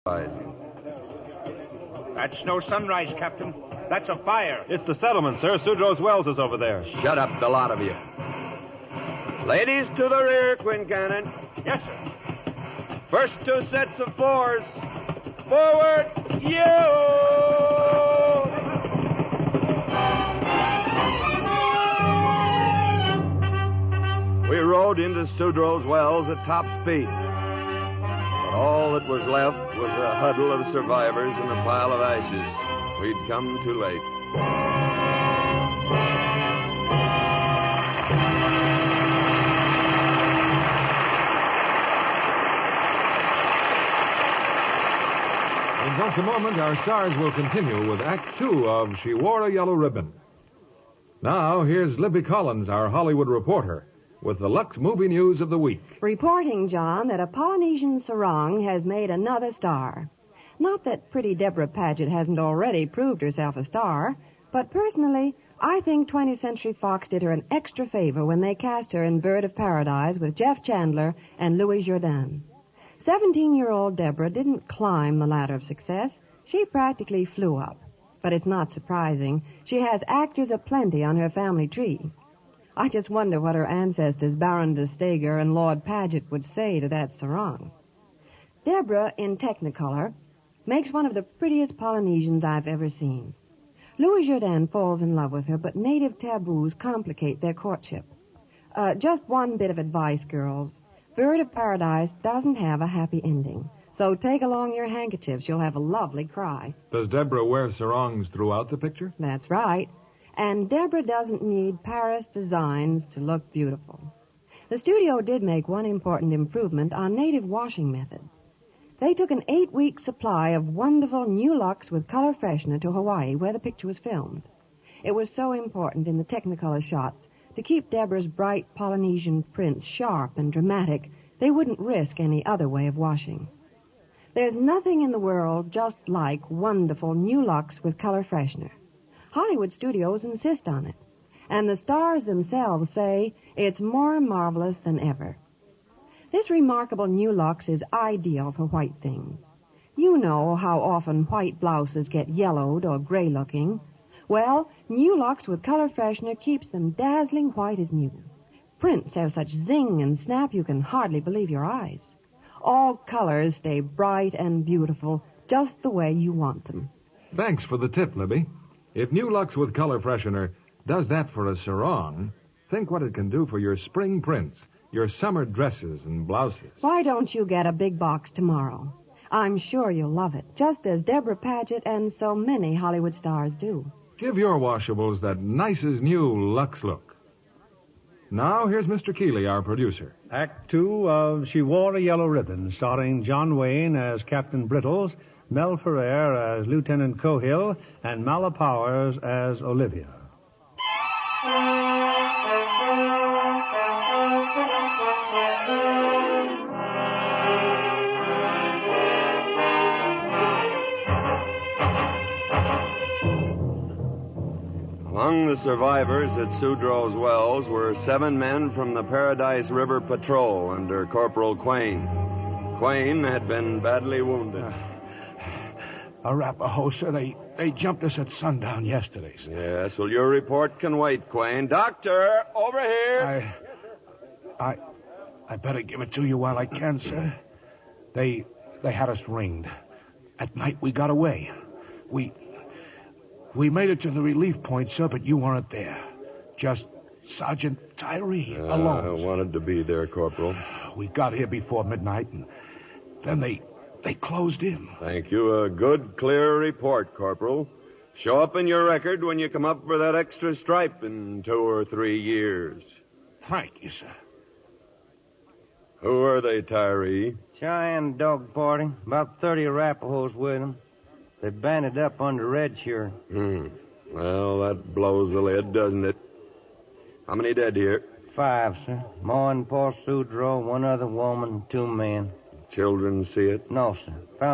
That's no sunrise, Captain. That's a fire. It's the settlement, sir. Sudrow's Wells is over there. Shut up, the lot of you. Ladies to the rear, Quincannon. Yes, sir. First two sets of fours. Forward, you! We rode into Sudrow's Wells at top speed. But all that was left was a huddle of survivors and a pile of ashes. We'd come too late. In just a moment, our stars will continue with Act Two of She Wore a Yellow Ribbon. Now, here's Libby Collins, our Hollywood reporter, with the Lux movie news of the week. Reporting, John, that a Polynesian sarong has made another star. Not that pretty Deborah Paget hasn't already proved herself a star, but personally, I think 20th Century Fox did her an extra favor when they cast her in Bird of Paradise with Jeff Chandler and Louis Jourdan. 17-year-old Deborah didn't climb the ladder of success. She practically flew up. But it's not surprising. She has actors aplenty on her family tree. I just wonder what her ancestors, Baron de Steger and Lord Paget, would say to that sarong. Deborah, in Technicolor, makes one of the prettiest Polynesians I've ever seen. Louis Jourdan falls in love with her, but native taboos complicate their courtship. Just one bit of advice, girls. Bird of Paradise doesn't have a happy ending. So take along your handkerchiefs. You'll have a lovely cry. Does Deborah wear sarongs throughout the picture? That's right. And Deborah doesn't need Paris designs to look beautiful. The studio did make one important improvement on native washing methods. They took an 8-week supply of wonderful new Lux with color freshener to Hawaii, where the picture was filmed. It was so important in the Technicolor shots to keep Deborah's bright Polynesian prints sharp and dramatic, they wouldn't risk any other way of washing. There's nothing in the world just like wonderful new Lux with color freshener. Hollywood studios insist on it, and the stars themselves say it's more marvelous than ever. This remarkable new Lux is ideal for white things. You know how often white blouses get yellowed or gray-looking. Well, new Lux with color freshener keeps them dazzling white as new. Prints have such zing and snap you can hardly believe your eyes. All colors stay bright and beautiful, just the way you want them. Thanks for the tip, Libby. If New Lux with color freshener does that for a sarong, think what it can do for your spring prints, your summer dresses and blouses. Why don't you get a big box tomorrow? I'm sure you'll love it, just as Deborah Paget and so many Hollywood stars do. Give your washables that nicest new Lux look. Now, here's Mr. Keeley, our producer. Act Two of She Wore a Yellow Ribbon, starring John Wayne as Captain Brittles, Mel Ferrer as Lieutenant Cohill, and Mala Powers as Olivia. Among the survivors at Sudrow's Wells were 7 men from the Paradise River Patrol under Corporal Quayne. Quayne had been badly wounded. Arapaho, sir, they jumped us at sundown yesterday, sir. Yes, well, your report can wait, Quayne. Doctor, over here. I better give it to you while I can, sir. They had us ringed. At night, we got away. We made it to the relief point, sir, but you weren't there. Just Sergeant Tyree alone. I wanted to be there, Corporal. We got here before midnight, and then they closed in. Thank you. A good, clear report, Corporal. Show up in your record when you come up for that extra stripe in 2 or 3 years. Thank you, sir. Who are they, Tyree? Cheyenne dog party. About 30 Arapahoes with them. They banded up under Red Shirt. Well, that blows the lid, doesn't it? How many dead here? 5, sir. Ma and Pa Sudrow, 1 other woman, 2 men. Children see it? No, sir. Found